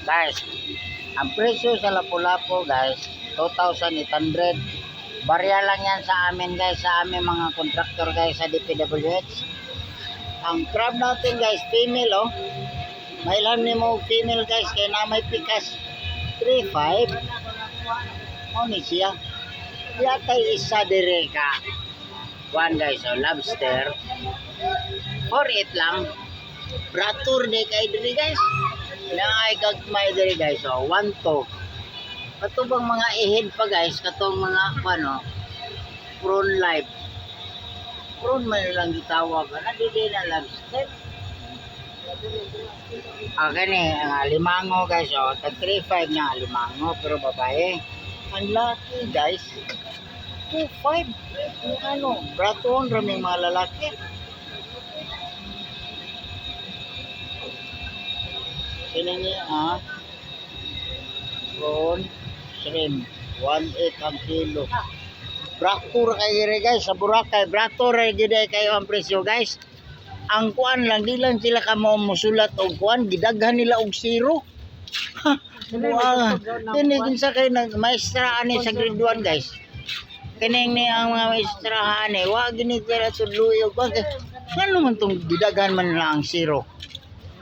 Guys, ang presyo sa Lapu-Lapu guys, 2,800. Barya lang yan sa amin guys, sa aming mga contractor guys sa DPWH. Ang crab natin guys, female oh. May ilan ni mo female guys, kaya na may pikas 3.5. Ano siya? Yata isa direka. One guys, oh, lobster. 4.8 lang. Bratur de kay diri guys. Naay gagmay diri guys, oh, 1.2. Kato bang mga ihid pa guys, katong mga ano, prawn live. Prawn man lang gitawag, ana di na lobster. Gani, limango guys, oh, tag 3.5 nga limango pero babae. Ang laki guys, 2.5. Ano, braton raming mga lalaki. Sino niya prawn shrimp 1.8 ang kilo. Bratur kay gire guys sa Boracay, bratur gide kayo ang presyo guys. Ang kuan lang di lang sila kamo musulat og kuan, gidaghan nila og zero. Kini kinsa kay maestra ani sa grade 1 guys. Kining ni ang mga maestra ani wa gini sila tudloy og kuan. Ano man tong gidaghan man lang ang zero.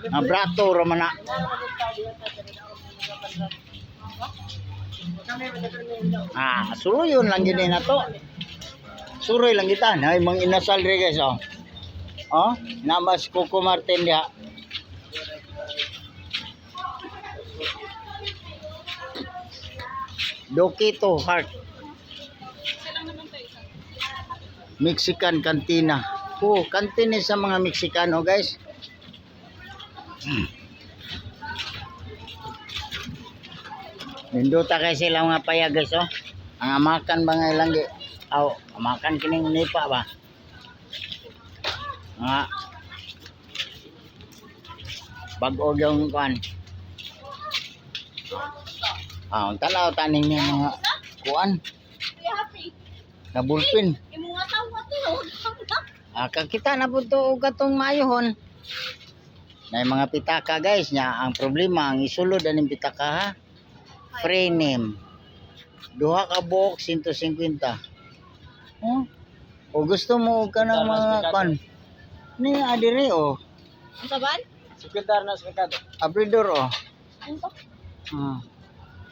Bratur man na. Suruyon lang gini na to. Suroy lang kita. Ay, mang inasal rin guys, oh. Oh, namas Coco Martin dia. Dokito Heart. Mexican Cantina. Oh, kantina sa mga Meksikano guys. Nindota kay sila mga payag guys, oh. Ang amakan ba nga ilang amakan kining nipa ba? Nga bag-og yung kuan. Ang tanaw taning niya mga kuan. Kabulpin. Kakita na po to katong mayohon. May mga pitaka guys nya. Ang problema ang isulod aning pitaka ha. Free name. Duha ka buok 150. Oh. O gusto mo ka ng mga kan. Ni adire oh. Ang saban? Sekretar na sa merkado. Abridor oh. Ano?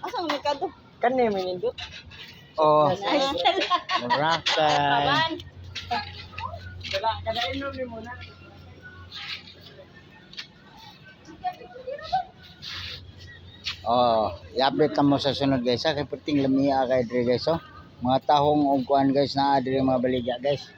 Asa ang merkado? Kani minindot. Oh. Ay, Boracay. Kada inom ni muna. Oh, i-update mo sa sunod guys ha. Kay puting lamiya kay diri guys oh. Mga tahong og kuan guys na diri mga baligya guys.